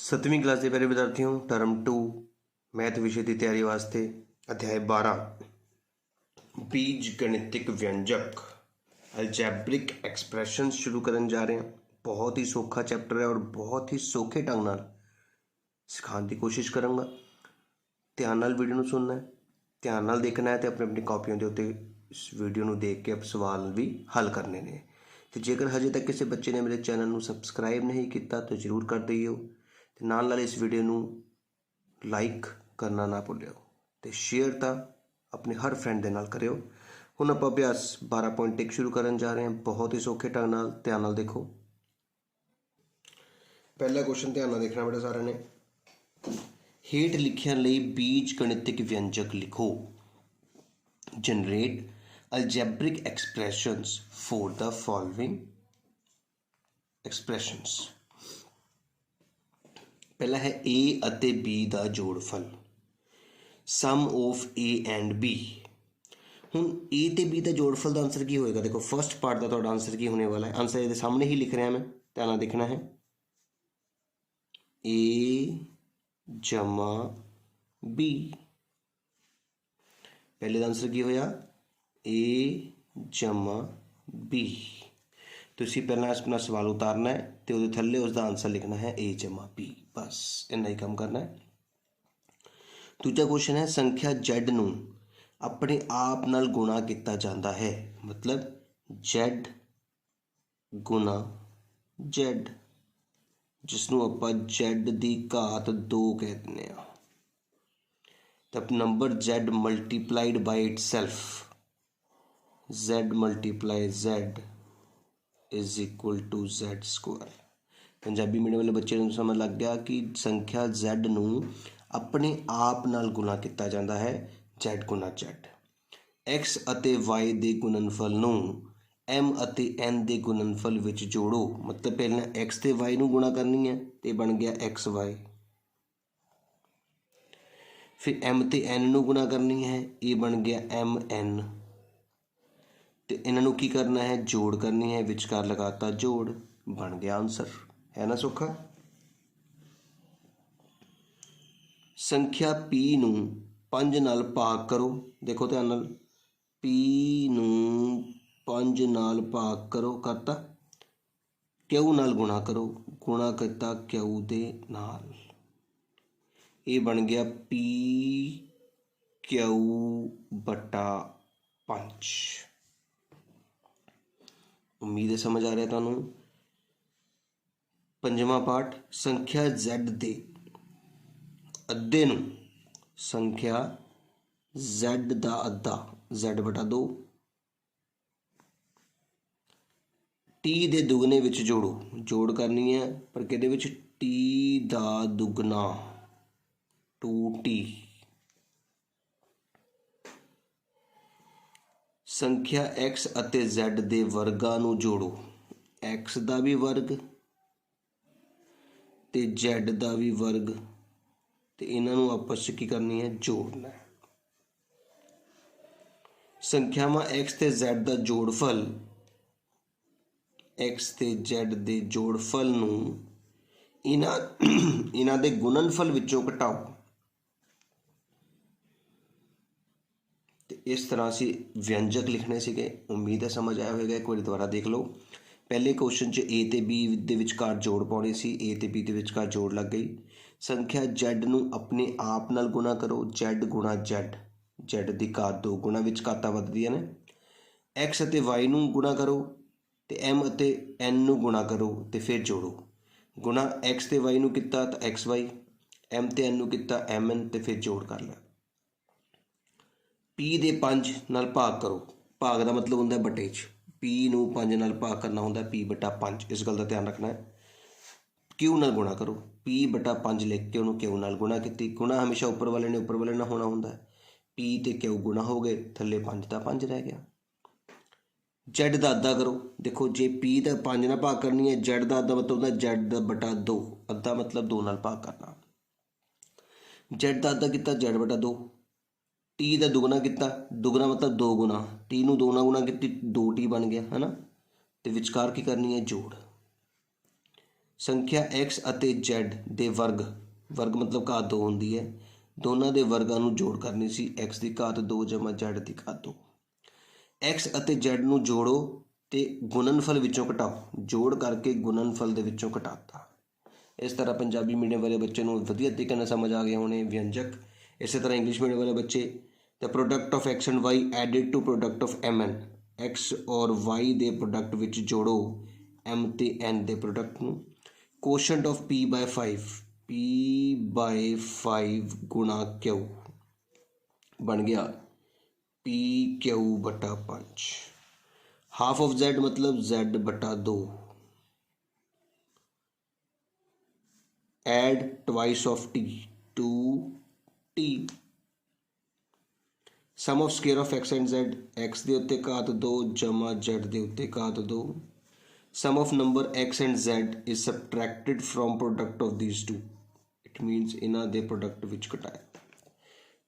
सतवीं class के प्यारे विद्यार्थियों टर्म 2 मैथ विषय की तैयारी वास्ते अध्याय 12 बीज गणितिक व्यंजक अलजैब्रिक एक्सप्रैशन शुरू करन जा रहे हैं। बहुत ही सौखा चैप्टर है और बहुत ही सौखे ढंग नाल सिखाने की कोशिश करूँगा। ध्यान नाल वीडियो नूं सुनना है, ध्यान नाल देखना है, तो अपनी अपनी कॉपियों के उत्ते इस वीडियो नूं देख के सवाल भी हल करने ने। तो जेकर हजे तक किसी बच्चे ने मेरे चैनल नूं सबसक्राइब नहीं किया तो जरूर कर दईओ, तो नाल इस वीडियो नूं लाइक करना ना भुल्लिओ, तो शेयर तो अपने हर फ्रेंड के नाल करिओ। हुण आपां अभ्यास 12.1 शुरू करन जा रहे हैं। बहुत ही सौखे ढंग नाल ध्यान नाल देखो। पहला क्वेश्चन ध्यान नाल देखना बेटा सारे ने। हेठ लिखियां लई बीज गणितिक व्यंजक लिखो। Generate algebraic expressions for the following expressions. पहला है ए अते बी का जोड़फल, sum of A and B. हुण ए ते बी का जोड़फल का आंसर की होएगा? देखो फर्स्ट पार्ट का तुहाडा आंसर की होने वाला है। आंसर ये सामने ही लिख रहा मैं, ध्यान नाल देखना है। ए जमा बी, पहले का आंसर की होया ए जमा बी। तुसीं पहला अपना सवाल उतारना है तो उहदे थल्ले उसका आंसर लिखना है ए जमा बी, बस इन्ना ही काम करना है। दूजा क्वेश्चन है संख्या Z नूं अपने आप नाल गुणा किया जाता है, मतलब Z गुना Z, जिसनों आपां Z दी घात 2 कह दिंदे आ। तब number Z multiplied by itself, Z multiply Z is equal to Z square. Punjabi medium वाले बच्चे को समझ लग गया कि संख्या Z नूं अपने आप नाल गुणा किया जाता है, Z गुना Z। X अते Y दे गुणनफल नूं M अते N दे गुणनफल विच जोड़ो, मतलब पहले X ते Y नूं गुणा करनी है तो बन गया XY, फिर M ते N नूं गुणा करनी है, ये बन गया MN, तो इन्हों की करना है जोड़ करनी है, विचकार लगाता जोड़, बन गया आंसर। है ना सौखा। संख्या P नूं 5 नाल भाग करो। देखो ध्यान नाल, P नूं 5 नाल भाग करो, करता क्यू नाल गुणा करो, गुणा करता क्यू दे नाल, ये बन गया P क्यू बटा 5। उम्मीद है समझ आ रहा है तुहानूं। पंजवां पार्ट संख्या Z दे अद्धे नूं, संख्या Z दा अद्धा Z बटा 2 T दे दुगने विच जोड़ो, जोड़ करनी है पर किहदे विच T दा दुगना 2T। संख्या X अते Z दे वर्गां नूं जोड़ो, X दा भी वर्ग ते Z दा भी वर्ग, तो इन्हों आपस की करनी है जोड़ना है। संख्यावां X ते Z दा जोड़फल, X ते Z दे जोड़फल नूं इन्हां दे गुणनफल विचों घटाओ। तो इस तरह से व्यंजक लिखने सीगे। उम्मीद है समझ आया होगा। एक बार दोबारा देख लो। पहले क्वेश्चन च ए ते बी दे विचकार जोड़ पाने सी, ए ते बी दे विचकार जोड़ लग गई। संख्या Z नूं अपने आप नाल गुणा करो, Z गुणा Z, Z दी घात 2 गुणा विच घातां वधदियां ने। X अते Y नूं गुणा करो तो M अते N नूं गुणा करो तो फिर जोड़ो, गुणा X ते Y नूं कीता तो XY, M ते N नूं कीता MN, तो फिर जोड़ कर लिया। P दे 5 नाल भाग करो, भाग का मतलब होंदा बटे च, P नूं 5 नाल भाग करना होंदा P बटा 5, इस गल का ध्यान रखना है। Q नाल गुणा करो, P बटा 5 लिख के उन्होंने Q नाल गुणा की, गुणा हमेशा उपर वाले ने उपर वाले ना होना होंदा है। P ते Q गुणा हो गए, थले 5 का 5 रह गया। Z का अद्धा करो, देखो जे P का 5 नाल भाग करनी है, Z का अद्धा मतलब होंदा Z दा बटा 2, अद्धा मतलब 2 नाल भाग करना। Z का अद्धा किया Z बटा 2, T का दुगना किया, दुगना मतलब 2 गुना, T नूं 2 नाल गुणा की 2T बन गया, है ना। तो विचकार की करनी है जोड़। ਸੰਖਿਆ x ਅਤੇ z ਦੇ ਵਰਗ ਮਤਲਬ ਘਾਤ 2 ਹੁੰਦੀ ਹੈ, ਦੋਨਾਂ ਦੇ ਵਰਗਾਂ ਨੂੰ ਜੋੜ ਕਰਨੀ ਸੀ। x ਦੀ ਘਾਤ 2 ਜਮਾ z ਦੀ ਘਾਤ 2। x ਅਤੇ z ਨੂੰ ਜੋੜੋ ਤੇ ਗੁਣਨਫਲ ਵਿੱਚੋਂ ਘਟਾਓ। ਜੋੜ ਕਰਕੇ ਗੁਣਨਫਲ ਦੇ ਵਿੱਚੋਂ ਘਟਾਤਾ। ਇਸ ਤਰ੍ਹਾਂ ਪੰਜਾਬੀ ਮੀਡੀਅਮ ਵਾਲੇ ਬੱਚੇ ਨੂੰ ਵਧੀਆ ਤਰੀਕੇ ਨਾਲ ਸਮਝ ਆ ਗਏ ਹੋਣੇ ਵਿਅੰਜਕ। ਇਸੇ ਤਰ੍ਹਾਂ ਇੰਗਲਿਸ਼ ਮੀਡੀਅਮ ਵਾਲੇ ਬੱਚੇ the product of x and y added to product of m n, x ਔਰ y ਦੇ ਪ੍ਰੋਡਕਟ ਵਿੱਚ ਜੋੜੋ m ਤੇ n ਦੇ ਪ੍ਰੋਡਕਟ ਨੂੰ। ਕੋਸ਼ੈਂਟ ਆਫ p/5 ਗੁਣਾ q ਬਣ ਗਿਆ pq/5। ਹਾਫ ਆਫ z ਮਤਲਬ z/2। Add twice of t 2t। Sum of square of x and z, x ਦੇ ਉੱਤੇ ਘਾਤ 2 ਜਮਾ z ਦੇ ਉੱਤੇ ਘਾਤ 2। Sum of number x and z is subtracted from product of these two, it means ਇਹਨਾਂ ਦੇ ਪ੍ਰੋਡਕਟ ਵਿੱਚ ਘਟਾਇਆ।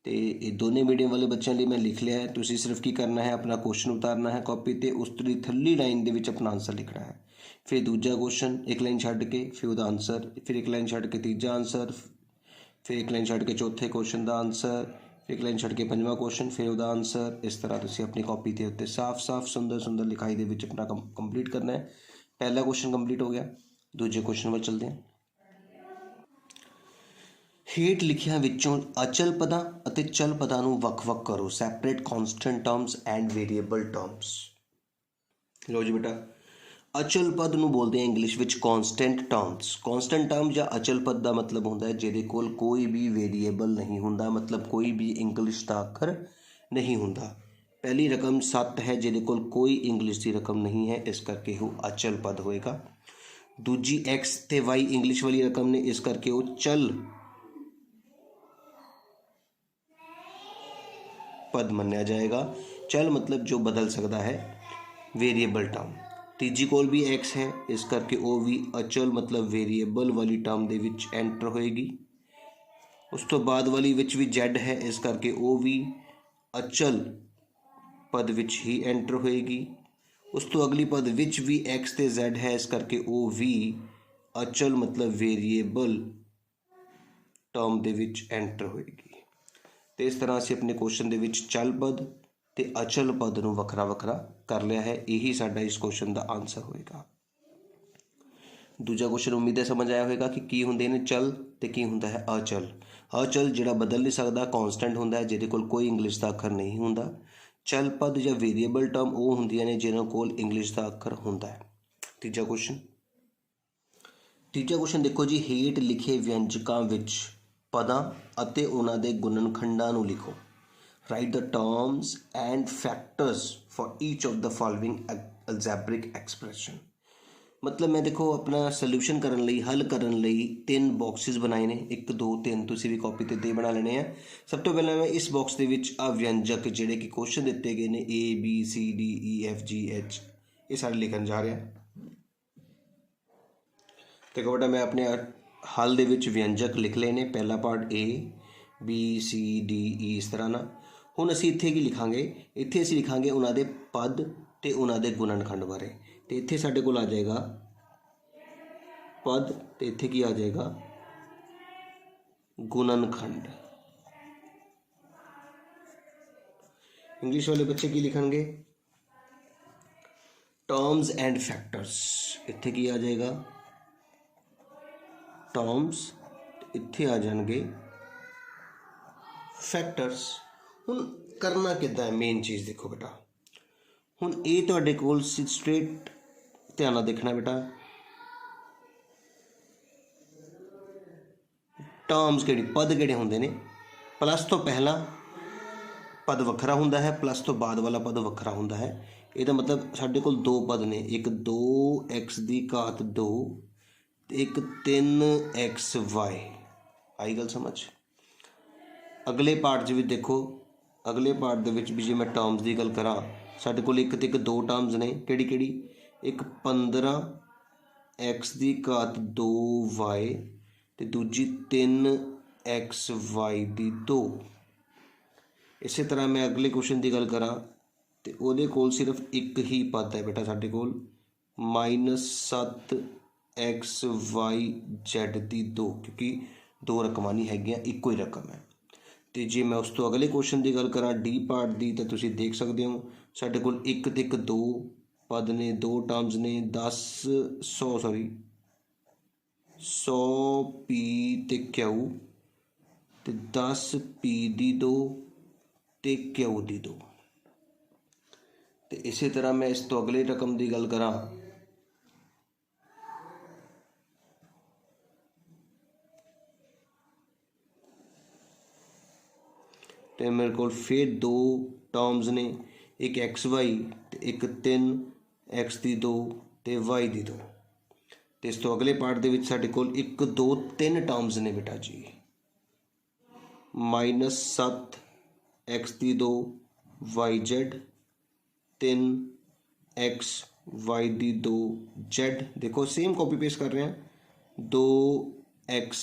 ਤੇ ਇਹ ਦੋਨੇ ਮੀਡੀਅਮ ਵਾਲੇ ਬੱਚਿਆਂ ਲਈ ਮੈਂ ਲਿਖ ਲਿਆ ਹੈ। ਤੁਸੀਂ ਸਿਰਫ ਕੀ ਕਰਨਾ ਹੈ, ਆਪਣਾ ਕੁਐਸਚਨ ਉਤਾਰਨਾ ਹੈ ਕਾਪੀ ਤੇ, ਉਸ ਦੀ ਥੱਲੀ ਲਾਈਨ ਦੇ ਵਿੱਚ ਆਪਣਾ ਆਨਸਰ ਲਿਖਣਾ ਹੈ। ਫਿਰ ਦੂਜਾ ਕੁਐਸਚਨ ਇੱਕ ਲਾਈਨ ਛੱਡ ਕੇ, ਫਿਰ ਉਹਦਾ ਆਨਸਰ, ਫਿਰ ਇੱਕ ਲਾਈਨ ਛੱਡ ਕੇ ਤੀਜਾ ਆਨਸਰ, ਫਿਰ ਇੱਕ ਲਾਈਨ ਛੱਡ ਕੇ ਚੌਥੇ ਕੁਐਸਚਨ ਦਾ ਆਨਸਰ, ਫਿਰ ਇੱਕ ਲਾਈਨ ਛੱਡ ਕੇ ਪੰਜਵਾਂ ਕੁਐਸਚਨ, ਫਿਰ ਉਹਦਾ ਆਨਸਰ। ਇਸ ਤਰ੍ਹਾਂ ਤੁਸੀਂ ਆਪਣੀ ਕਾਪੀ ਦੇ ਉੱਤੇ ਸਾਫ਼ ਸੁੰਦਰ ਲਿਖਾਈ ਦੇ ਵਿੱਚ ਆਪਣਾ ਕੰਮ ਕੰਪਲੀਟ ਕਰਨਾ ਹੈ। ਪਹਿਲਾ ਕੁਐਸਚਨ ਕੰਪਲੀਟ ਹੋ ਗਿਆ, ਦੂਜੇ ਕੁਐਸਚਨ ਵੱਲ ਚੱਲਦੇ ਹਾਂ। ਹੇਠ ਲਿਖਿਆਂ ਵਿੱਚੋਂ ਅਚਲ ਪਦਾਂ ਅਤੇ ਚਲ ਪਦਾਂ ਨੂੰ ਵੱਖ-ਵੱਖ ਕਰੋ। Separate constant terms and variable terms. ਲਓ ਜੀ ਬੇਟਾ, ਅਚਲ ਪਦ ਨੂੰ ਬੋਲਦੇ ਆ ਇੰਗਲਿਸ਼ ਵਿੱਚ ਕੌਨਸਟੈਂਟ ਟਰਮਸ। ਕੌਨਸਟੈਂਟ ਟਰਮ ਜਾਂ ਅਚਲ ਪਦ ਦਾ ਮਤਲਬ ਹੁੰਦਾ ਹੈ ਜਿਹਦੇ ਕੋਲ ਕੋਈ ਵੀ ਵੇਰੀਏਬਲ ਨਹੀਂ ਹੁੰਦਾ, ਮਤਲਬ ਕੋਈ ਵੀ ਇੰਗਲਿਸ਼ ਦਾ ਅੱਖਰ ਨਹੀਂ ਹੁੰਦਾ। ਪਹਿਲੀ ਰਕਮ 7 ਹੈ ਜਿਹਦੇ ਕੋਲ ਕੋਈ ਇੰਗਲਿਸ਼ ਦੀ ਰਕਮ ਨਹੀਂ ਹੈ, ਇਸ ਕਰਕੇ ਉਹ ਅਚਲ ਪਦ ਹੋਏਗਾ। ਦੂਜੀ x ਤੇ y ਇੰਗਲਿਸ਼ ਵਾਲੀ ਰਕਮ ਨੇ, ਇਸ ਕਰਕੇ ਉਹ ਚਲ ਪਦ ਮੰਨਿਆ ਜਾਏਗਾ। ਚਲ ਮਤਲਬ ਜੋ ਬਦਲ ਸਕਦਾ ਹੈ, ਵੇਰੀਏਬਲ ਟਰਮ। ਤੀਜੀ ਕੋਲ ਵੀ x ਹੈ, ਇਸ ਕਰਕੇ ਉਹ ਵੀ ਅਚਲ ਮਤਲਬ ਵੇਰੀਏਬਲ ਵਾਲੀ ਟਰਮ ਦੇ ਵਿੱਚ ਐਂਟਰ ਹੋਏਗੀ। ਉਸ ਤੋਂ ਬਾਅਦ ਵਾਲੀ ਵਿੱਚ ਵੀ z ਹੈ, ਇਸ ਕਰਕੇ ਉਹ ਵੀ ਅਚਲ ਪਦ ਵਿੱਚ ਹੀ ਐਂਟਰ ਹੋਏਗੀ। ਉਸ ਤੋਂ ਅਗਲੀ ਪਦ ਵਿੱਚ ਵੀ x ਤੇ z ਹੈ, ਇਸ ਕਰਕੇ ਉਹ ਵੀ ਅਚਲ ਮਤਲਬ ਵੇਰੀਏਬਲ ਟਰਮ ਦੇ ਵਿੱਚ ਐਂਟਰ ਹੋਏਗੀ। ਤੇ ਇਸ ਤਰ੍ਹਾਂ ਅਸੀਂ ਆਪਣੇ ਕੁਐਸਚਨ ਦੇ ਵਿੱਚ ਚਲ ਪਦ ਤੇ ਅਚਲ ਪਦ ਨੂੰ ਵੱਖਰਾ ਕਰ ਲਿਆ ਹੈ। ਇਹੀ ਸਾਡਾ ਇਸ ਕੁਐਸਚਨ ਦਾ ਆਨਸਰ ਹੋਏਗਾ। ਦੂਜਾ ਕੁਐਸਚਨ ਉਮੀਦ ਹੈ ਸਮਝ ਆਇਆ ਹੋਵੇਗਾ ਕਿ ਕੀ ਹੁੰਦੇ ਨੇ ਚਲ ਤੇ ਕੀ ਹੁੰਦਾ ਹੈ ਅਚਲ। ਅਚਲ ਜਿਹੜਾ ਬਦਲ ਨਹੀਂ ਸਕਦਾ, ਕੌਨਸਟੈਂਟ ਹੁੰਦਾ ਹੈ, ਜਿਹਦੇ ਕੋਲ ਕੋਈ ਇੰਗਲਿਸ਼ ਦਾ ਅੱਖਰ ਨਹੀਂ ਹੁੰਦਾ। ਚਲ ਪਦ ਜਾਂ ਵੇਰੀਏਬਲ ਟਰਮ ਉਹ ਹੁੰਦੀਆਂ ਨੇ ਜਿਹਨਾਂ ਕੋਲ ਇੰਗਲਿਸ਼ ਦਾ ਅੱਖਰ ਹੁੰਦਾ ਹੈ। ਤੀਜਾ ਕੁਐਸਚਨ ਦੇਖੋ ਜੀ, ਹੇਠ ਲਿਖੇ ਵਿਅੰਜਕਾਂ ਵਿੱਚ ਪਦਾਂ ਅਤੇ ਉਹਨਾਂ ਦੇ ਗੁਣਨਖੰਡਾਂ ਨੂੰ ਲਿਖੋ। Write the terms and factors for each of the following algebraic expression. ਮਤਲਬ ਮੈਂ ਦੇਖੋ ਆਪਣਾ ਸੋਲਿਊਸ਼ਨ ਕਰਨ ਲਈ, ਹੱਲ ਕਰਨ ਲਈ 3 ਬਾਕਸਿਸ ਬਣਾਏ ਨੇ, 1 2 3, ਤੁਸੀਂ ਵੀ ਕਾਪੀ ਤੇ ਦੇ ਬਣਾ ਲੈਣੇ ਆ। ਸਭ ਤੋਂ ਪਹਿਲਾਂ ਮੈਂ ਇਸ ਬਾਕਸ ਦੇ ਵਿੱਚ ਆ ਵਿਅੰਜਕ ਜਿਹੜੇ ਕਿ ਕੁਐਸਚਨ ਦਿੱਤੇ ਗਏ ਨੇ A B C D E F G H, ਇਹ ਸਾਰੇ ਲਿਖਣ ਜਾ ਰਿਹਾ। ਦੇਖੋ ਬੇਟਾ, ਮੈਂ ਆਪਣੇ ਹੱਲ ਦੇ ਵਿੱਚ ਵਿਅੰਜਕ ਲਿਖ ਲਏ ਨੇ। ਪਹਿਲਾ part A B C D E ਇਸ ਤਰ੍ਹਾਂ ਨਾਲ। ਹੁਣ ਅਸੀਂ ਇੱਥੇ ਕੀ ਲਿਖਾਂਗੇ, ਇੱਥੇ ਅਸੀਂ ਲਿਖਾਂਗੇ ਉਹਨਾਂ ਦੇ ਪਦ ਤੇ ਉਹਨਾਂ ਦੇ ਗੁਣਨਖੰਡ ਬਾਰੇ। ਤੇ ਇੱਥੇ ਸਾਡੇ ਕੋਲ ਆ ਜਾਏਗਾ ਪਦ ਤੇ ਇੱਥੇ ਕੀ ਆ ਜਾਏਗਾ ਗੁਣਨਖੰਡ। ਇੰਗਲਿਸ਼ ਵਾਲੇ ਬੱਚੇ ਕੀ ਲਿਖਣਗੇ, ਟਰਮਸ ਐਂਡ ਫੈਕਟਰਸ। ਇੱਥੇ ਕੀ ਆ ਜਾਏਗਾ ਟਰਮਸ, ਇੱਥੇ ਆ ਜਾਣਗੇ ਫੈਕਟਰਸ। ਹੁਣ ਕਰਨਾ ਕਿੱਦਾਂ ਹੈ, ਮੇਨ ਚੀਜ਼ ਦੇਖੋ ਬੇਟਾ। ਹੁਣ ਇਹ ਤੁਹਾਡੇ ਕੋਲ ਸਟ੍ਰੇਟ ਧਿਆਨ ਨਾਲ ਦੇਖਣਾ ਬੇਟਾ। ਟਰਮਸ ਪਦ ਕਿਹੜੇ ਹੁੰਦੇ ਨੇ, ਪਲੱਸ ਤੋਂ ਪਹਿਲਾਂ ਪਦ ਵੱਖਰਾ ਹੁੰਦਾ ਹੈ, ਪਲੱਸ ਤੋਂ ਬਾਅਦ ਵਾਲਾ ਪਦ ਵੱਖਰਾ ਹੁੰਦਾ ਹੈ। ਇਹਦਾ ਮਤਲਬ ਸਾਡੇ ਕੋਲ 2 ਪਦ ਨੇ, ਇੱਕ 2x ਦੀ ਘਾਤ 2 ਤੇ ਇੱਕ 3xy। ਆਈ ਗੱਲ ਸਮਝ। ਅਗਲੇ ਪਾਰਟ 'ਚ ਵੀ ਦੇਖੋ, ਅਗਲੇ ਪਾਰਟ ਦੇ ਵਿੱਚ ਵੀ ਜੇ ਮੈਂ ਟਰਮਸ ਦੀ ਗੱਲ ਕਰਾਂ, ਸਾਡੇ ਕੋਲ ਇੱਕ ਤੇ ਇੱਕ 2 ਟਰਮਸ ਨੇ। ਕਿਹੜੀ ਇੱਕ 15x ਦੀ ਘਾਤ 2y ਤੇ ਦੂਜੀ 3xy ਦੀ 2। ਇਸੇ ਤਰ੍ਹਾਂ ਮੈਂ ਅਗਲੇ ਕੁਐਸਚਨ ਦੀ ਗੱਲ ਕਰਾਂ ਤੇ ਉਹਦੇ ਕੋਲ ਸਿਰਫ ਇੱਕ ਹੀ ਪਦ ਹੈ ਬੇਟਾ, ਸਾਡੇ ਕੋਲ -7 एक्स वाई जैड की 2, क्योंकि 2 रकमां नहीं हैगियां, इक्को ही रकम है। तो जे मैं उस तो अगले क्वेश्चन की गल करा डी पार्ट की, तो तुसीं देख सकते हो साडे कोल एक ते एक 2 पद ने, 2 टर्म्स ने, 100 पी ते क्यू, ते 10 पी दी 2 ते क्यू दी 2। तो इस तरह मैं इस तो अगले रकम की गल करा तो मेरे को फिर 2 टर्म्स ने, एक एक्स वाई तो एक 3 एक्स की 2 तो वाई की 2। तो इस तो अगले पार्ट के साढ़े को 1 2 3 टर्म्स ने बेटा जी, -7 एक्स की 2 वाई जेड, 3 एक्स वाई की 2 जेड। देखो सेम कॉपी पेस्ट कर रहे हैं, 2 एक्स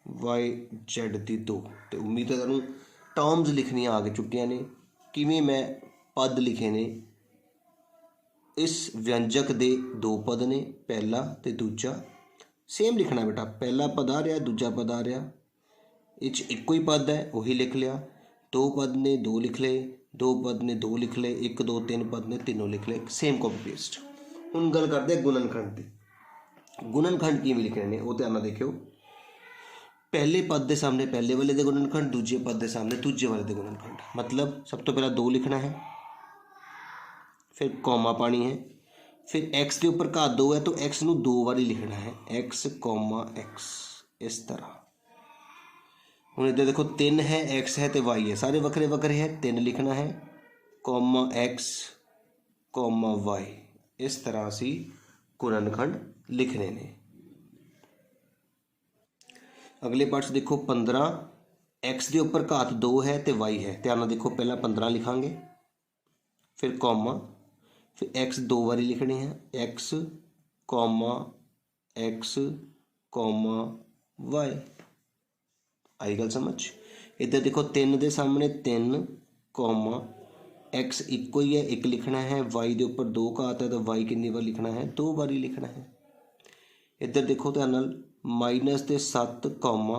वाई जेड की 2। तो उम्मीद है तुहानूं टर्म्स लिखनियां आ गई चुकियां ने, किवें मैं पद लिखे ने। इस व्यंजक के 2 पद ने, पहला तो दूजा, सेम लिखना बेटा, पहला पद आ रहा दूजा पद आ रहा, इच इक्को ही पद है वही लिख लिया। 2 पद ने 2 लिख ले, 2 पद ने 2 लिख ले, 1 2 3 पद ने तीनों लिख ले, सेम कॉपी पेस्ट। हुण गल करते गुणनखंड की। गुणनखंड किवें लिखने ने वो ध्यान नाल देखियो, पहले पद के सामने पहले वाले दे गुणनखंड, दूजे पद के सामने दूजे वाले दे गुणनखंड। मतलब सब तो पहला 2 लिखना है, फिर कॉमा पानी है, फिर एक्स के उपर घात 2 है तो एक्स नूं 2 बारी लिखना है, एक्स कॉमा एक्स, इस तरह। हुण इधर देखो 3 है, एक्स है तो वाई है, सारे वक्रे वक्रे है, 3 लिखना है, कॉमा एक्स कॉमा वाई, इस तरह असी गुणनखंड लिखने ने। अगले पार्ट से देखो 15 एक्स के उपर घात 2 है तो वाई है, ध्यान नाल देखो, पहला 15 लिखांगे, फिर कॉमा, फिर एक्स 2 बारी लिखने हैं, एक्स कॉमा वाई। आई गल समझ। इधर देखो 3 के सामने 3 कॉमा एक्स इक्को ही है, 1 लिखना है, वाई के उपर 2 घात है तो वाई कितनी बार लिखना है, 2 बारी लिखना है। इधर देखो ध्यान नाल -7 comma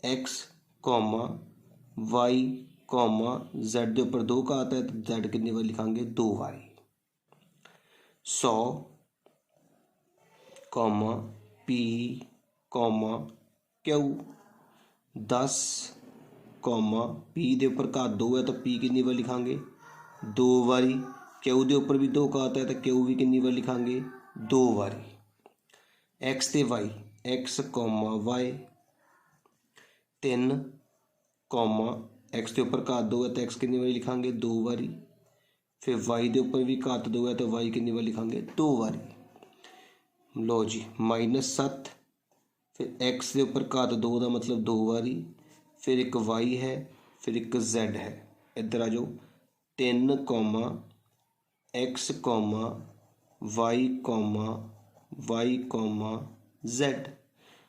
X comma Y comma Z के उपर 2 घात है तो जैड कितनी बार लिखांगे, 2 बारी। 100 comma P comma Q, 10 comma P के उपर घात 2 है तो पी कितनी बार लिखांगे, 2 बारी। क्यू के उपर भी 2 घात है तो क्यू भी कितनी बार लिखांगे, 2 बारी। एक्स ते Y, X comma Y, 3 comma X के उपर घात 2 है तो एक्स कितनी बारी लिखांगे, 2 बारी। फिर वाई के उपर भी घात 2 है तो वाई कितनी बार लिखांगे, 2 बारी। लो जी -7, फिर एक्स के उपर घात 2 का मतलब 2 बारी, फिर एक वाई है, फिर एक जेड है। इधर आ जाओ, 3 comma X comma Y comma Z.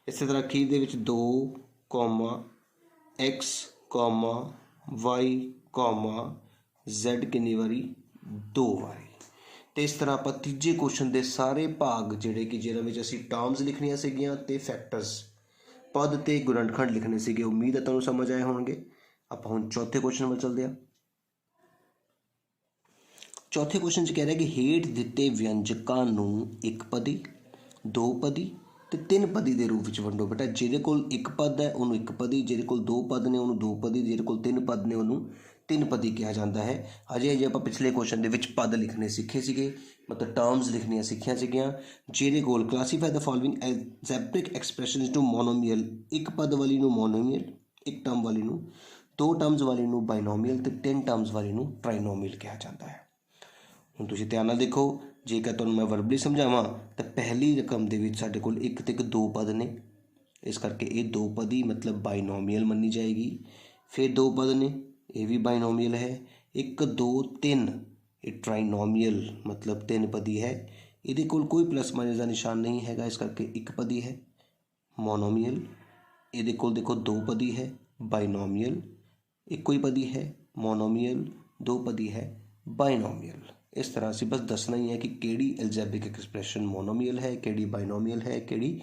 इस तरह अखीर दे विच 2 comma X comma Y comma Z कितनी बारी, 2 बारी। तो इस तरह आप तीजे क्वेश्चन के सारे भाग जिहड़े कि जिन्हां विच असीं टर्म्स लिखनियां सीगियां ते फैक्टर्स पद ते गुणनखंड लिखने सीगे, उम्मीद है तुहानूं समझ आए होणगे। आपां हुण चौथे क्वेश्चन वल चलदे हां। चौथे क्वेश्चन च कह रहा है कि हेठ दिते व्यंजकां नूं एक पदी, 2 पदी ते 3 पदी के रूप में वंडो। बेटा जिहदे कोल एक पद है उन्होंने एक पदी, जिहदे कोल 2 पद ने उन्होंने 2 पदी, जिहदे कोल 3 पद ने उन्होंने 3 पदी कहा जाता है। अजे अजे आप पिछले क्वेश्चन के पद लिखने सीखे सीगे, मतलब टर्म्स लिखनियां सीखियां सीगियां। जिहदे कोल classify the following algebraic expression to monomial, एक पद वाली नूं मोनोमियल, एक टर्म वाली नूं, 2 टर्म्स वाली नूं बाइनोमियल ते 3 टर्म्स वाली नूं ट्राइनोमियल कहा जाता है। हुण तुसीं ध्यान नाल देखो, जेकर तुहानूं मैं वर्बली समझावां तो पहली रकम दे विच साडे कोल एक ते 2 पद ने, इस करके ये 2 पदी मतलब बाइनोमियल मनी जाएगी। फिर 2 पद ने, ये भी बाइनोमियल है। 1 2 3 ये ट्राइनोमियल मतलब 3 पदी है। ये कोई प्लस माइनस का निशान नहीं है, इस करके एक पदी है। मोनोमियल ये देखो 2 पदी है, बाइनोमियल एक कोई पदी है, मोनोमियल 2 पदी है, बाइनोमियल। इस तरह से बस दसना ही है कि किहड़ी एल्जेब्रिक एक्सप्रैशन मोनोमियल है, किहड़ी बाइनोमियल है, किहड़ी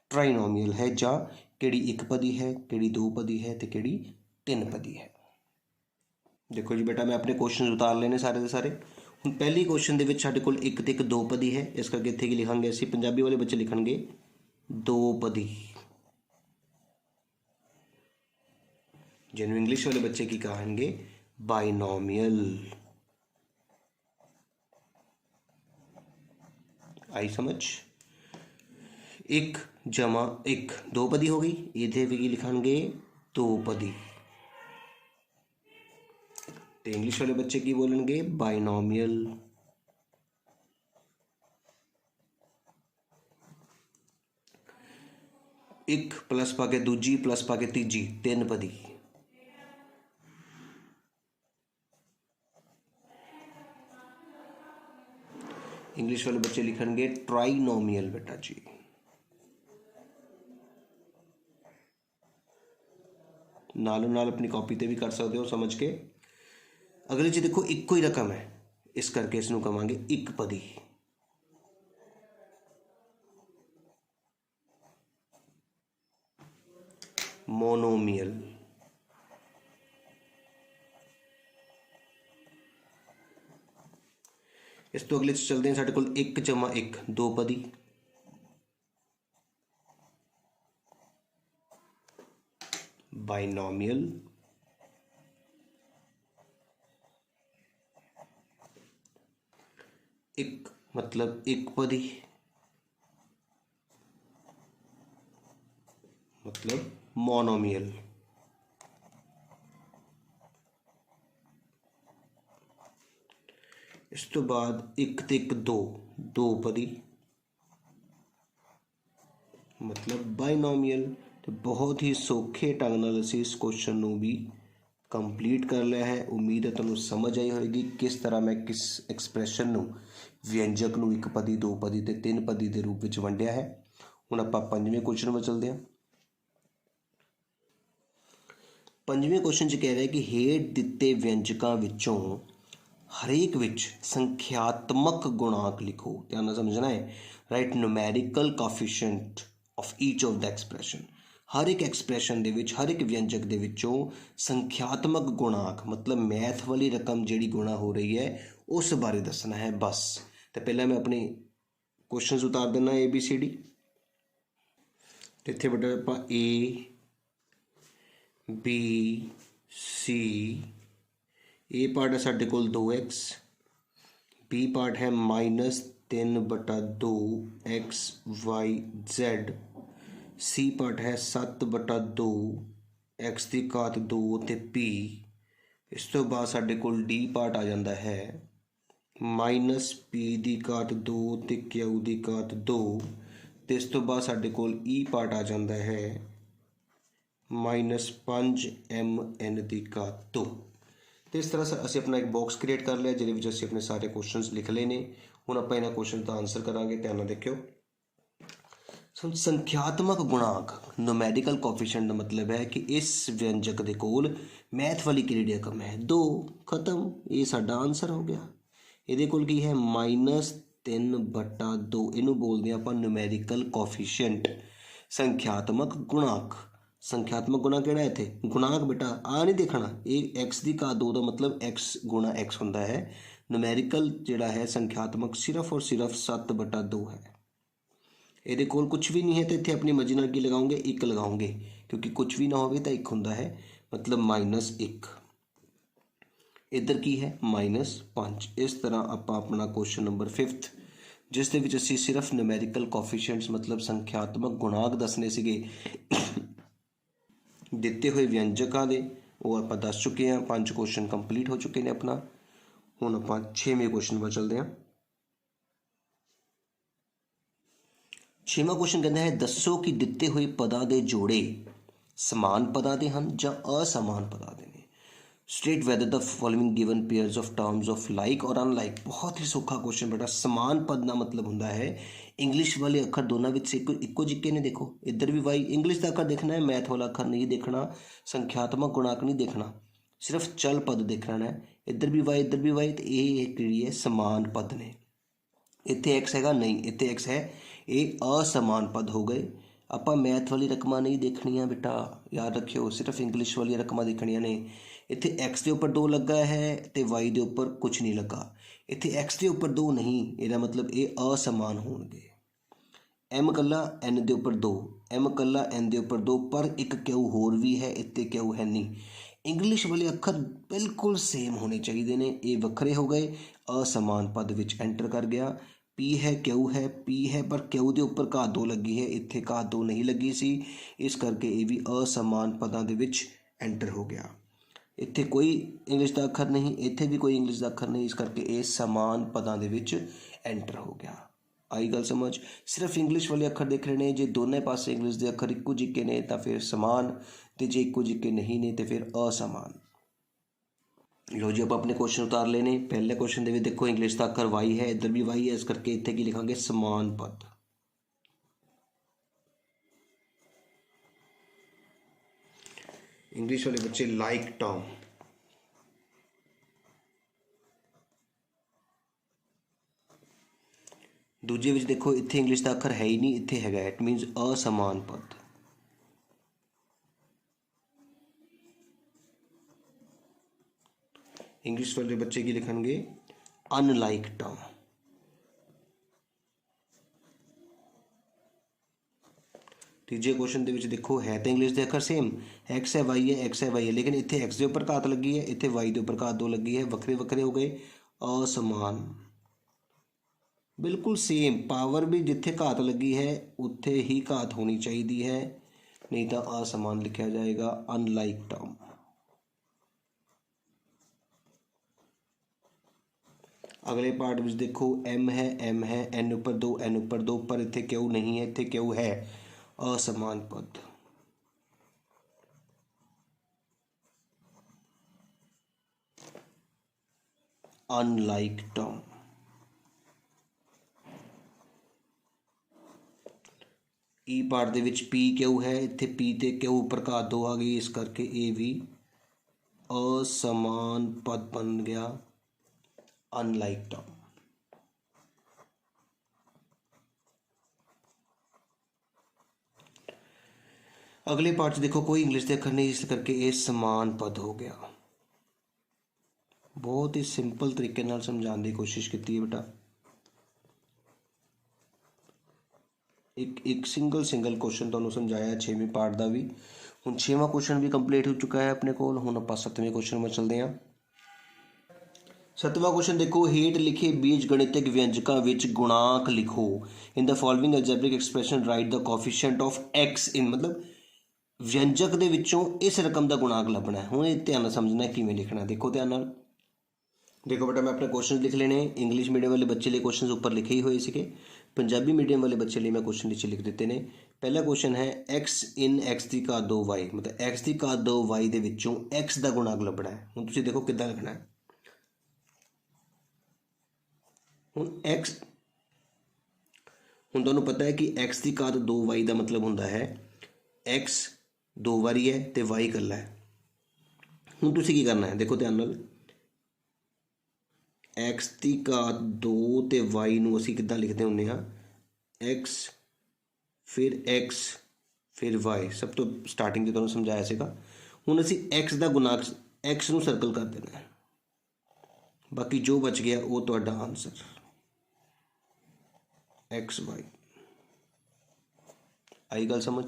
ट्राइनोमियल है, जां किहड़ी एक पदी है, किहड़ी दो पदी है तो किहड़ी तीन पदी है। देखो जी बेटा, मैं अपने क्वेश्चन उतार लेने सारे के सारे। ਹੁਣ पहली क्वेश्चन ਦੇ ਵਿੱਚ ਸਾਡੇ ਕੋਲ ਇੱਕ ਤੇ ਇੱਕ ਦੋ ਪਦੀ ਹੈ, ਇਸ ਕਰਕੇ ਇੱਥੇ ਕੀ ਲਿਖਾਂਗੇ ਅਸੀਂ, ਪੰਜਾਬੀ ਵਾਲੇ ਬੱਚੇ ਲਿਖਣਗੇ ਦੋ ਪਦੀ, ਜਿਹਨੂੰ ਇੰਗਲਿਸ਼ ਵਾਲੇ ਬੱਚੇ ਕੀ ਕਹਾਂਗੇ, ਬਾਈਨੋਮੀਅਲ। आई समझ? एक जमा एक दो पदी हो गई, ये भी लिखांगे दो पदी, तो इंग्लिश वाले बच्चे की बोलेंगे बाइनोमियल। एक प्लस पा के दूजी प्लस पा के तीजी तीन पदी, इंग्लिश वाले बच्चे लिखेंगे ट्राइनोमियल बेटा जी। नालों नाल अपनी कॉपी ते भी कर सकते हो समझ के। अगले जी देखो, इक्को ही रकम है, इस करके इसनूं कहांगे एक पदी। मोनोमियल। इस तो अगले चलते हैं, साढ़े कोल एक जमा एक दो पदी, बाइनोमियल। एक मतलब एक पदी मतलब मोनोमियल। इस तो बाद एक ते एक दो दो पदी मतलब बाइनोमियल। तो बहुत ही सौखे ढंग नाल असीं इस क्वेश्चन नूं भी कंप्लीट कर लिया है। उम्मीद है तुहानूं समझ आई होएगी किस तरह मैं किस एक्सप्रैशन नूं व्यंजक नूं एक पदी दो पदी ते तीन पदी के रूप में वंडिया है। हुण आपां पंजवें क्वेश्चन में चलते हैं। पंजवें क्वेश्चन च कह रहा है कि हेठ दिते व्यंजकों विचों हरेक विच संख्यात्मक गुणांक लिखो। ध्यान नाल समझना है, write numerical coefficient of each of the expression. हर एक एक्सप्रैशन दे विच हर एक व्यंजक दे विचों संख्यात्मक गुणांक मतलब मैथ वाली रकम जिहड़ी गुणा हो रही है उस बारे दसना है बस। तो पहला मैं अपने क्वेश्चन उतार देना ABCD। इत्थे बेटा आपां ABC, ए पार्ट है साढ़े कोल 2x, बी पार्ट है -3/2 XYZ, सी पार्ट है 7/2 x की घात 2 ते p। इस तो बाद साढ़े कोल डी पार्ट आ जाता है -p की घात 2 ते q की घात 2। तो इस तो बाद साढ़े कोल ई पार्ट आ जाता है -5mn की घात 2। तो इस तरह से असीं अपना एक बॉक्स क्रिएट कर लिया जिहदे विच असीं अपने सारे क्वेश्चनस लिख ले ने। हुण आपां इन्हां क्वेश्चन का आंसर करांगे, ध्यान नाल देखियो। संख्यात्मक गुणांक न्यूमैरिकल कोफिशिएंट का मतलब है कि इस व्यंजक के कोल मैथ वाली किहड़ी रकम है, 2 खत्म, ये साडा आंसर हो गया। ये कोल की है -3/2, इनू बोलते हैं आपां न्यूमैरिकल कोफिशिएंट, संख्यात्मक गुणांक। संख्यात्मक गुणा किहड़ा है इत्थे, गुणांक बेटा आ नहीं देखना, ये x की घात 2 का मतलब x गुणा x होंदा है। न्यूमैरिकल जिहड़ा है संख्यात्मक सिर्फ और सिर्फ 7/2 है। ये कोल कुछ भी नहीं है तो इत्थे अपनी मर्जी नाल की लगाओगे, एक लगाओगे, क्योंकि कुछ भी ना हो तो एक होंदा है मतलब -1। इधर की है -5। इस तरह आपां अपना क्वेश्चन नंबर 5th जिस दे विच असीं सिर्फ न्यूमैरिकल कोफिशिएंट्स मतलब संख्यात्मक गुणांक दसने सीगे दिते हुए व्यंजकों के, वो आप दस चुके हैं। 5 क्वेश्चन कंप्लीट हो चुके हैं अपना। हुण आपां 6वें क्वेश्चन पर चलते हैं। 6वां क्वेश्चन कहता है दसो कि दिते हुए पदां दे जोड़े समान पदां दे हन जां असमान पदां दे ने। State weather the following given pairs of terms of like और अनलाइक। बहुत ही सौखा क्वेश्चन बेटा। समान पद का मतलब होंदा है इंग्लिश वाले अखर दोनों विच इक्को जिक्के ने। देखो इधर भी वाई इंग्लिश का अखर देखना है, मैथ वाला अखर नहीं देखना, संख्यात्मक गुणांक नहीं देखना। सिर्फ चल पद देखना है, इधर भी वाई इधर भी वाई, तो ये किहड़ी है समान पद ने। इत्थे एक्स हैगा नहीं, इत्थे एक्स है, ये असमान पद हो गए। ਆਪਾਂ मैथ वाली रकमां नहीं देखनियां बेटा, याद रखियो, सिर्फ इंग्लिश वाली रकमां देखनियां ने। इत्थे एक्स के उपर 2 लगा है तो वाई के उपर कुछ नहीं लगा, इत्थे एक्स के उपर 2 नहीं, इसका मतलब ये असमान होणगे। एम कला एन के उपर 2, एम कला एन के उपर 2, पर एक क्यू होर भी है, इत्ते क्यू है नहीं। इंग्लिश वाले अखर बिल्कुल सेम होने चाहिए ने, ये वक्रे हो गए, असमान पद विच एंटर कर गया। पी है क्यू है, पी है पर क्यू के उपर घात 2 लगी है, इत्थे घात 2 नहीं लगी सी, इस करके ये भी असमान पदां दे विच एंटर हो गया। इत्थे कोई इंग्लिश का अखर नहीं, इत्थे भी कोई इंग्लिश का अखर नहीं, इस करके ये समान पदां दे विच एंटर हो गया। आई गल समझ। सिर्फ इंग्लिश वाले अखर देख रहे ने, जे दोनों पासे इंग्लिश के अखर इक्को जिक्के ने तो फिर समान, तो जे इक्को जिक्के नहीं ने तो फिर असमान। लो जी, आप अपने क्वेश्चन उतार लेने। पहले क्वेश्चन के देखो इंग्लिश का अखर वाई है, इधर भी वाई है, इस करके इतने की लिखांगे समान पद। इंग्लिश वाले बच्चे लाइक टर्म। दूजे विच देखो इत्थे इंग्लिश का अखर है ही नहीं, इत्थे हैगा, इट मीनस असमान पद। इंग्लिश वाले बच्चे की लिखेंगे अनलाइक टर्म। तीजे क्वेश्चन के देखो है तो इंग्लिश के अखर सेम, एक्स है वाई है, एक्स है वाई है, लेकिन इतने एक्स के उपर घात लगी है, इतने वाई के उपर घात 2 लगी है, वक्रे वक्रे हो गए, असमान। बिल्कुल सेम, पावर भी जिथे घात लगी है उत्थे ही घात होनी चाहिए है, नहीं तो असमान लिखा जाएगा, अनलाइक टर्म। अगले पार्ट में देखो एम है एन उपर 2 एन उपर 2, पर इतने क्यू नहीं है, इतने क्यू है, असमान पद। Unlike term. ई पार्ट दे विच पी क्यू है, इत्थे पी ते क्यू उपर घात 2 आ गई, इस करके ये भी असमान पद बन गया, अनलाइक टर्म। अगले पार्ट देखो कोई इंग्लिश के अखर नहीं, इस करके ये समान पद हो गया। बहुत ही सिंपल तरीके नाल समझाने की कोशिश की है बेटा। एक सिंगल क्वेश्चन तुहानूं समझाया 6वें पार्ट का भी। हुण 6वां क्वेश्चन भी कंप्लीट हो चुका है अपने कोल। हुण आपां 7वें क्वेश्चन में चलते हैं। 7वां क्वेश्चन देखो, हेठ लिखे बीज गणितिक व्यंजकों विच गुणांक लिखो। In the following algebraic expression write the coefficient of x in, मतलब व्यंजक दे विचों इस रकम का गुणांक लभना है। हुण ये ध्यान नाल समझना है किवें लिखना। देखो ध्यान नाल, देखो बेटा मैं अपने क्वेश्चन लिख लेने। इंग्लिश मीडियम वाले बच्चे लिए क्वेश्चन ऊपर लिखे ही हुए थे, पंजाबी मीडियम वाले बच्चे लिए मैं क्वेश्चन नीचे लिख देते हैं। पहला क्वेश्चन है एक्स इन एक्स की घात 2 वाई, मतलब एक्स की घात 2 वाई के विचों एक्स का गुणांक लभना है। हुण तुसीं देखो किद्दां लिखना है। हुण एक्स, हुण तुहानूं पता है कि एक्स की घात 2 वाई का मतलब हुंदा है एक्स 2 वारी है तो वाई इकल्ला है। हुण तुसीं की करना है, देखो ध्यान नाल, एक्स की घात 2 तो वाई नूं असीं किद्दां लिखते हुंदे हां, एक्स फिर वाई। सब तो स्टार्टिंग जो तुहानूं समझाया सीगा। हुण असीं एक्स का गुणांक एक्स नूं सर्कल कर देना है, बाकी जो बच गया वो तुहाडा आंसर एक्स वाई। आई गल समझ।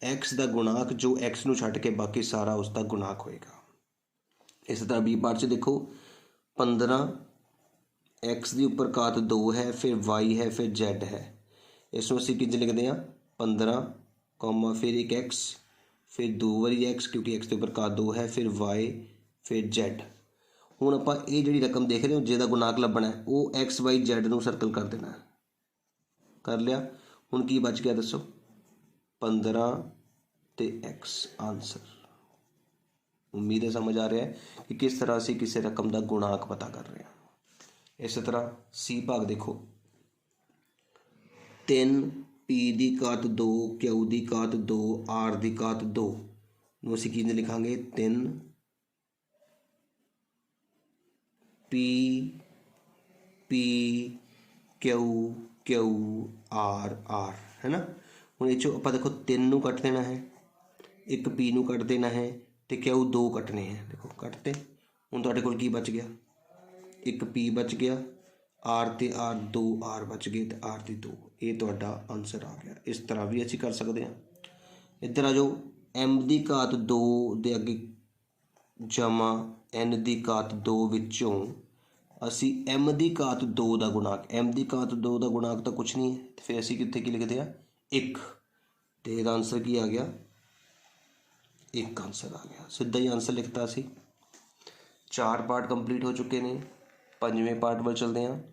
एक्स का गुणांक जो एक्स नूं छड्ड के बाकी सारा उसका गुणांक होएगा। इस तरह बी पार्ट च देखो 15 एक्स के उपर घात 2 है, फिर वाई है, फिर जैड है। इसमें असीं किंज लिखते हैं 15 कॉमा फिर एक एक्स, फिर 2 वारी एक्स क्योंकि एक्स के उपर घात 2 है, फिर वाई, फिर जैड। हुण आपां ये जिहड़ी रकम देख रहे हो जिहदा गुणांक लभना है वो एक्स वाई जैड नूं सर्कल कर देना है। कर लिया। हुण की बच गया दसो, 15 ते एक्स आंसर। उम्मीद है समझ आ रहा है कि किस तरह से किसी रकम का गुणांक पता कर रहे हैं। इस तरह सी भाग देखो, 3 पी की घात 2 क्यू की घात 2 आर की घात 2 नूं असीं किंज लिखांगे 3 P P Q Q R R है ना। हुण इह चों आपां देखो 3 नूं कट देना है, एक पी नूं कट देना है, तो क्यू 2 कटने हैं। देखो कटते, हुण तुहाडे कोल की बच गया, एक पी बच गया, आर ते आर 2 आर बच गए, तो आर दी 2। ये तुहाडा आंसर आ गया। इस तरह भी असीं कर सकते हैं। इधर आ जाओ, एम दी घात 2 दे अगे जमा एन दी घात 2 विचों असी एम दी घात 2 का गुणाक, एम दी घात 2 का गुणाक तो कुछ नहीं है, तो फिर असी कित्थे की लिखते हैं 1, तो इसका आंसर की आ गया 1 आंसर आ गया। सीधा ही आंसर लिखता असी। 4 पार्ट कंप्लीट हो चुके हैं, 5वें पार्ट वाल चलते हैं।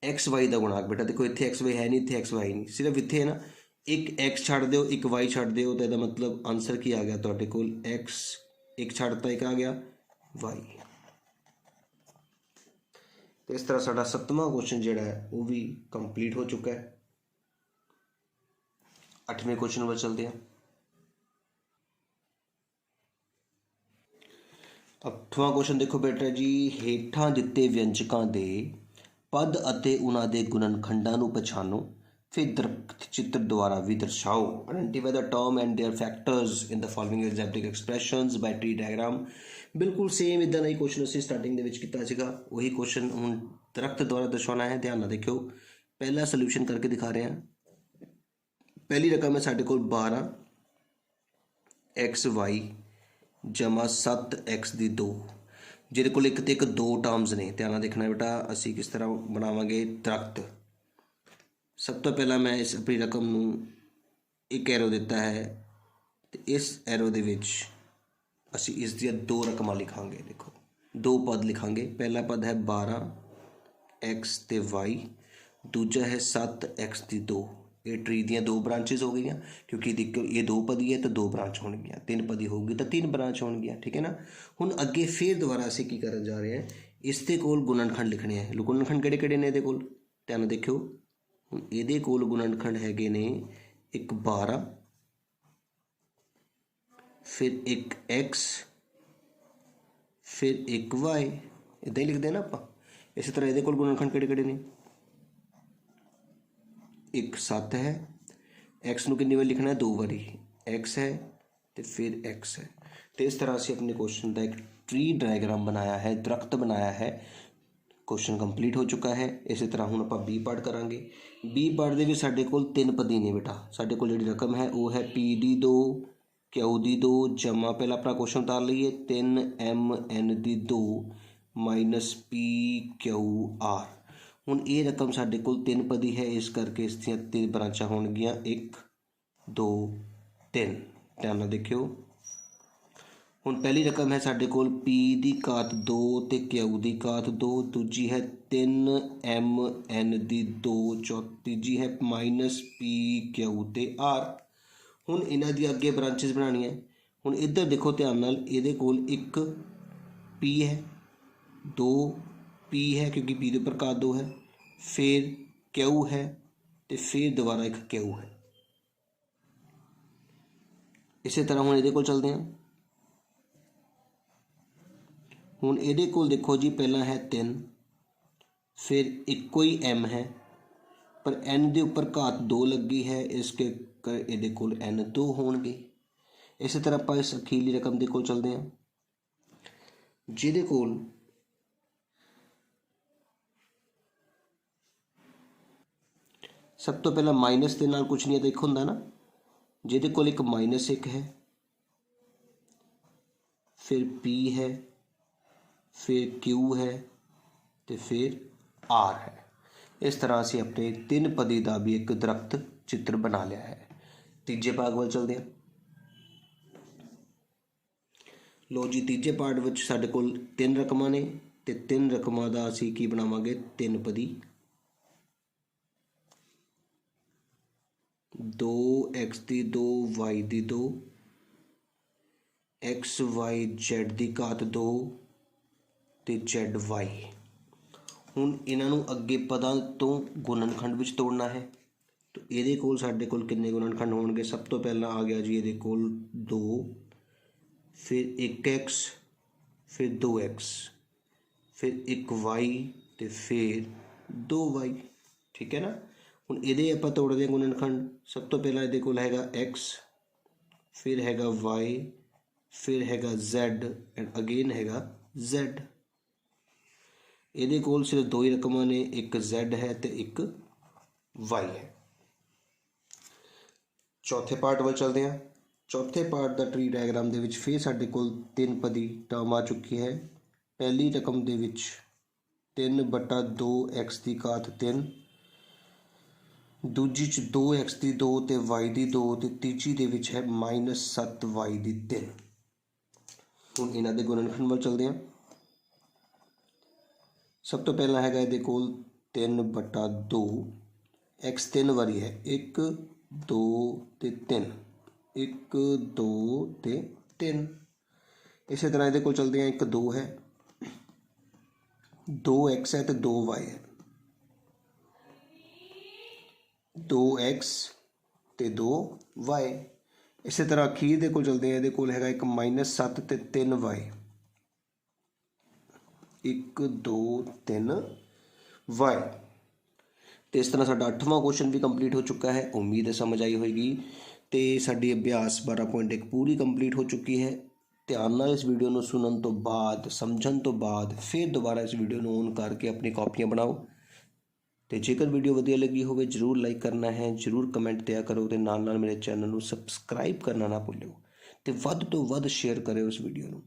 एक्स वाई का गुणाक, बेटा देखो इत्थे एक्स वाई है नहीं, इत्थे एक्स वाई नहीं, सिर्फ इत्थे है ना, एक एक्स छड्ड दिओ, एक वाई छड्ड दिओ, तो इसका मतलब आंसर की आ गया तुहाडे कोल एक्स, एक छड्डता एक आ गया वाई। तो इस तरह साडा 7वां क्वेश्चन जिहड़ा है वो भी कंप्लीट हो चुका है। 8वें क्वेश्चन पर चलते हैं। 8वां क्वेश्चन देखो बेटा जी, हेठां दिते व्यंजकां दे पद ਅਤੇ ਉਹਨਾਂ ਦੇ ਗੁਣਨਖੰਡਾਂ ਨੂੰ ਪਛਾਣੋ, ਫਿਰ ਦਰਖਤ ਚਿੱਤਰ ਦੁਆਰਾ ਵੀ ਦਰਸਾਓ। Identify the term and their factors in the following algebraic expressions by tree diagram. ਬਿਲਕੁਲ ਸੇਮ ਇੱਦਾਂ ਦਾ ਹੀ ਕੁਐਸਚਨ ਅਸੀਂ ਸਟਾਰਟਿੰਗ ਦੇ ਵਿੱਚ ਕੀਤਾ ਸੀਗਾ, ਉਹੀ ਕੁਐਸਚਨ ਹੁਣ ਦਰਖਤ ਦੁਆਰਾ ਦਰਸਾਉਣਾ ਹੈ। ਧਿਆਨ ਨਾਲ ਦੇਖਿਓ, ਪਹਿਲਾ ਸੋਲੂਸ਼ਨ ਕਰਕੇ ਦਿਖਾ ਰਹੇ ਹਾਂ। ਪਹਿਲੀ ਰਕਮ ਹੈ ਸਾਡੇ ਕੋਲ 12xy ਜਮਾ 7x ਦੀ 2, ਜਿਹਦੇ ਕੋਲ ਇੱਕ ਤੇ ਇੱਕ 2 ਟਰਮਸ ਨੇ। ਧਿਆਨ ਨਾਲ ਦੇਖਣਾ बेटा, ਅਸੀਂ ਕਿਸ ਤਰ੍ਹਾਂ ਬਣਾਵਾਂਗੇ ਦਰਖਤ। ਸਭ ਤੋਂ ਪਹਿਲਾਂ ਮੈਂ ਇਸ ਆਪਣੀ ਰਕਮ ਨੂੰ ਇੱਕ ਐਰੋ ਦਿੱਤਾ ਹੈ, ਤੇ ਇਸ ਐਰੋ ਦੇ ਵਿੱਚ ਅਸੀਂ ਇਸ ਦੀਆਂ 2 ਰਕਮਾਂ ਲਿਖਾਂਗੇ। ਦੇਖੋ 2 ਪਦ ਲਿਖਾਂਗੇ। ਪਹਿਲਾ ਪਦ ਹੈ 12x ਤੇ y, ਦੂਜਾ ਹੈ 7x ਦੀ 2। ਇਹ ਟਰੀ ਦੀਆਂ 2 ਬ੍ਰਾਂਚਿਸ ਹੋ ਗਈਆਂ, ਕਿਉਂਕਿ ਦੇਖੋ ਇਹ 2 ਪਦੀ ਹੈ ਤਾਂ 2 ਬ੍ਰਾਂਚ ਹੋਣਗੀਆਂ, 3 ਪਦੀ ਹੋਊਗੀ ਤਾਂ 3 ਬ੍ਰਾਂਚ ਹੋਣਗੀਆਂ, ਠੀਕ ਹੈ ਨਾ। ਹੁਣ ਅੱਗੇ ਫਿਰ ਦੁਬਾਰਾ ਅਸੀਂ ਕੀ ਕਰਨ ਜਾ ਰਹੇ ਹਾਂ, ਇਸ ਦੇ ਕੋਲ ਗੁਣਨਖੰਡ ਲਿਖਣੇ ਹੈ। ਗੁਣਨਖੰਡ ਕਿਹੜੇ ਕਿਹੜੇ ਨੇ ਇਹਦੇ ਕੋਲ, ਧਿਆਨ ਨਾਲ ਦੇਖਿਓ। ਹੁਣ ਇਹਦੇ ਕੋਲ ਗੁਣਨਖੰਡ ਹੈਗੇ ਨੇ, ਇੱਕ 12, ਫਿਰ ਇੱਕ x, ਫਿਰ ਇੱਕ y, ਇੱਦਾਂ ਹੀ ਲਿਖਦੇ ਨਾ ਆਪਾਂ। ਇਸੇ ਤਰ੍ਹਾਂ ਇਹਦੇ ਕੋਲ ਗੁਣਨਖੰਡ ਕਿਹੜੇ ਕਿਹੜੇ ਨੇ, एक 7 है, एक्स ਨੂੰ ਕਿੰਨੀ ਵਾਰ ਲਿਖਣਾ ਹੈ, 2 ਵਾਰੀ, एक्स है तो फिर एक्स है। तो इस तरह से अपने क्वेश्चन का एक ट्री डायग्राम बनाया है, दरख्त बनाया है। क्वेश्चन कंप्लीट हो चुका है। इसी तरह हुण आपां बी पार्ट करांगे। बी पार्ट दे विच साडे कोल 3 पदी ने बेटा। साडे कोल जिहड़ी रकम है वो है पी दी 2 क्यू दी 2 जमा, पहला अपना क्वेश्चन उतार लीए, 3m n दी 2 माइनस पी क्यू आर। ਹੁਣ ਇਹ ਰਕਮ ਸਾਡੇ ਕੋਲ 3 ਪਦੀ ਹੈ, ਇਸ ਕਰਕੇ ਇਸ ਦੀਆਂ 3 ਬ੍ਰਾਂਚਾਂ ਹੋਣਗੀਆਂ, 1 2 3। ਧਿਆਨ ਨਾਲ ਦੇਖਿਓ। ਹੁਣ ਪਹਿਲੀ ਰਕਮ ਹੈ ਸਾਡੇ ਕੋਲ p ਦੀ ਘਾਤ 2 ਤੇ q ਦੀ ਘਾਤ 2, ਦੂਜੀ ਹੈ 3m n ਦੀ 2, ਤੀਜੀ ਹੈ ਮਾਈਨਸ p q ਤੇ r। ਹੁਣ ਇਹਨਾਂ ਦੀ ਅੱਗੇ ਬ੍ਰਾਂਚਿਸ ਬਣਾਉਣੀਆਂ। ਹੁਣ ਇੱਧਰ ਦੇਖੋ ਧਿਆਨ ਨਾਲ, ਇਹਦੇ ਕੋਲ ਇੱਕ p ਹੈ, 2 पी है क्योंकि पी के ऊपर घात 2 है, फिर क्यू है, तो फिर दोबारा एक क्यू है। इसी तरह हुण इहदे कोल चलते हैं। हुण इहदे कोल देखो जी, पहला है 3, फिर इक्को ही m है, पर n के ऊपर घात 2 लगी है, इसके इहदे कोल n 2 होणगे। इसी तरह आपां इस अखीरली रकम दे कोल चलते हैं, जिहदे कोल सब तो पहला माइनस के नाल कुछ नहीं है, तो एक होंदा ना, जिहदे कोल एक -1 है, फिर P है, फिर Q है, तो फिर R है। इस तरह से अपने 3 पदी का भी एक दरख्त चित्र बना लिया है। तीजे भाग वाल चलते हैं। लो जी, तीजे पार्ट में साडे कोल 3 रकमां ने, ते 3 रकमां दा असीं की बनावांगे, 3 पदी। 2x ਦੀ 2 y ਦੀ 2 x y z ਦੀ ਘਾਤ 2 ਤੇ z y। ਹੁਣ ਇਹਨਾਂ ਨੂੰ ਅੱਗੇ ਪਦਾਂ ਤੋਂ ਗੁਣਨਖੰਡ ਵਿੱਚ ਤੋੜਨਾ ਹੈ। तो ਇਹਦੇ ਕੋਲ ਸਾਡੇ ਕੋਲ ਕਿੰਨੇ ਗੁਣਨਖੰਡ ਹੋਣਗੇ? ਸਭ ਤੋਂ ਪਹਿਲਾਂ ਆ ਗਿਆ ਜੀ ਇਹਦੇ ਕੋਲ 2, ਫਿਰ 1x, ਫਿਰ 2x, फिर एक y तो फिर 2y। ठीक है ना। हुण इहदे आपां तोड़दे हां गुणनखंड। सब तो पहला इहदे कोल हैगा x, फिर हैगा y, फिर हैगा z एंड अगेन हैगा z। ਇਹਦੇ ਕੋਲ सिर्फ दो ही रकमां ने, एक z है तो एक y है। चौथे पार्ट ਵੱਲ चलते हैं। चौथे पार्ट का ट्री डायग्राम ਦੇ ਵਿੱਚ फिर ਸਾਡੇ ਕੋਲ 3 ਪਦੀ ਟਰਮ आ चुकी है। पहली रकम ਦੇ ਵਿੱਚ 3/2x ਦੀ ਘਾਤ 3, दूजी च 2x ਦੀ 2 ਤੇ y ਦੀ 2 ਤੇ ਤੀਜੀ ਦੇ ਵਿੱਚ है -7y ਦੀ 3। ਹੁਣ ਇਹਨਾਂ ਦੇ ਗੁਣਨਖੰਡ ਵੱਲ चलते हैं। सब तो पहला हैगा ਇਹਦੇ ਕੋਲ 3/2, x 3 ਵਾਰੀ है, 1 2 ਤੇ 3, 1 2 ਤੇ 3। इसी तरह ਇਹਦੇ ਕੋਲ चलते हैं। 1 2 है, 2x है तो 2y है, 2x ਤੇ 2y। इसी तरह अखीर ਦੇ ਕੋਲ चलते हैं। ਇਹਦੇ ਕੋਲ हैगा एक -7 ਤੇ 3y, 1 2 3 y। तो इस तरह साडा 8वां क्वेश्चन भी कंप्लीट हो चुका है। उम्मीद है समझ आई होगी। तो साडी अभ्यास 12.1 पूरी कंप्लीट हो चुकी है। ध्यान नाल इस वीडियो को सुनने तो बाद, समझण तो बाद फिर दोबारा इस वीडियो को ऑन करके अपनी कॉपियां बनाओ। तो जेकर वीडियो वधिया लगी हो जरूर लाइक करना है, जरूर कमेंट दिया करो, तो नाल नाल मेरे चैनल को सबसक्राइब करना ना भूलो, तो वध तो वध शेयर करो इस वीडियो को।